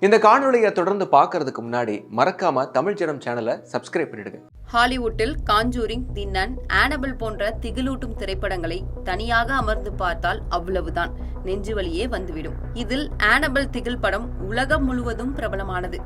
இந்த காணொளியை தொடர்ந்து பார்க்கறதுக்கு முன்னாடி மறக்காம தமிழ் ஜனம் சேனலை சப்ஸ்கிரைப் பண்ணிடுங்க. ஹாலிவுட்டில் காஞ்சூரிங், தி நன், ஆனபல் போன்ற திகிலூட்டும் திரைப்படங்களை தனியாக அமர்ந்து பார்த்தால் அவ்வளவுதான் நெஞ்சுவலியே வந்துவிடும். இதில் ஆனபல் திகில் படம் உலகம் முழுவதும் பிரபலமானது.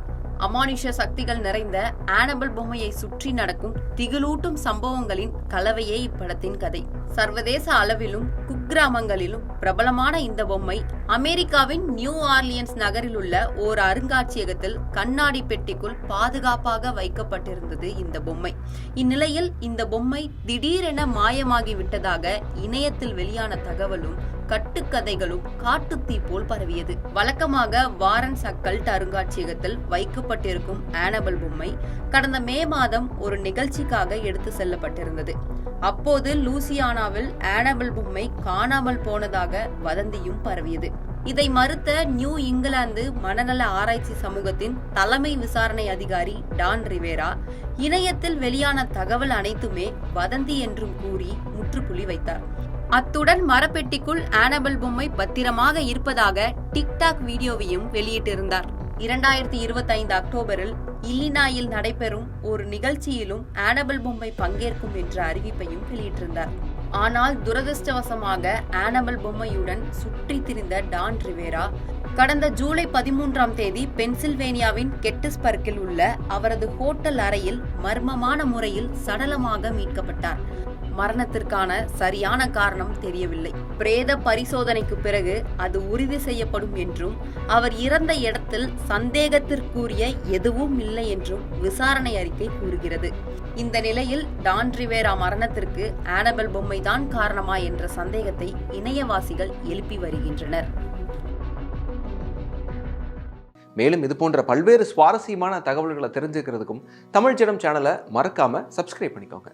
அமானுஷ சக்திகள் நிறைந்த ஆனபல் பொம்மையை சுற்றி நடக்கும் திகிலூட்டும் சம்பவங்களின் கலவையே இப்படத்தின் கதை. சர்வதேச அளவிலும் குக்கிராமங்களிலும் பிரபலமான இந்த பொம்மை அமெரிக்காவின் நியூ ஆர்லியன்ஸ் நகரில் உள்ள ஓர் அருங்காட்சியகத்தில் கண்ணாடி பெட்டிக்குள் பாதுகாப்பாக வைக்கப்பட்டிருந்தது இந்த பொம்மை. இந்நிலையில் இந்த பொம்மை திடீரென மாயமாகி விட்டதாக இணையத்தில் வெளியான தகவலும் கட்டுக்கதைகளும் காட்டுத்தீ போல் பரவியது. வழக்கமாக வாரன்ஸ் அக்கல்ட் அருங்காட்சியகத்தில் வைக்கப்பட்டிருக்கும் ஆனபல் பொம்மை கடந்த மே மாதம் ஒரு நிகழ்ச்சிக்காக எடுத்து செல்லப்பட்டிருந்தது. அப்போது லூசியானாவில் ஆனபல் பொம்மை காணாமல் போனதாக வதந்தியும் பரவியது. இதை மறுத்த நியூ இங்கிலாந்து மனநல ஆராய்ச்சி சமூகத்தின் தலைமை விசாரணை அதிகாரி டான் ரிவேரா இணையத்தில் வெளியான தகவல் அனைத்துமே வதந்தி என்றும் கூறி முற்றுப்புள்ளி வைத்தார். அத்துடன் மரப்பெட்டிக்குள் ஆனபல் பொம்மை பத்திரமாக இருப்பதாக டிக்டாக் வீடியோவையும் வெளியிட்டிருந்தார். 2025 அக்டோபரில் இல்லினாயில் நடைபெறும் ஒரு நிகழ்ச்சியிலும் ஆனபல் பொம்மை பங்கேற்கும் என்ற அறிவிப்பையும் வெளியிட்டிருந்தார். ஆனால் துரதிருஷ்டவசமாக ஆனபல் பொம்மையுடன் சுற்றி திரிந்த டான் ரிவேரா கடந்த ஜூலை 13ஆம் தேதி பென்சில்வேனியாவின் கெட்டிஸ்பர்க்கில் உள்ள அவரது ஹோட்டல் அறையில் மர்மமான முறையில் சடலமாக மீட்கப்பட்டார். மரணத்திற்கான சரியான காரணம் தெரியவில்லை. பிரேத பரிசோதனைக்கு பிறகு அது உறுதி செய்யப்படும் என்றும் அவர் இறந்த இடத்தில் சந்தேகத்திற்குரிய எதுவும் இல்லை என்றும் விசாரணை அறிக்கை கூறுகிறது. இந்த நிலையில் டான் ரிவேரா மரணத்திற்கு ஆனபல் பொம்மைதான் காரணமா என்ற சந்தேகத்தை இணையவாசிகள் எழுப்பி வருகின்றனர். மேலும் இது போன்ற பல்வேறு சுவாரஸ்யமான தகவல்களை தெரிஞ்சுக்கிறதுக்கும் தமிழ் ஜனம் சேனலை மறக்காம சப்ஸ்கிரைப் பண்ணிக்கோங்க.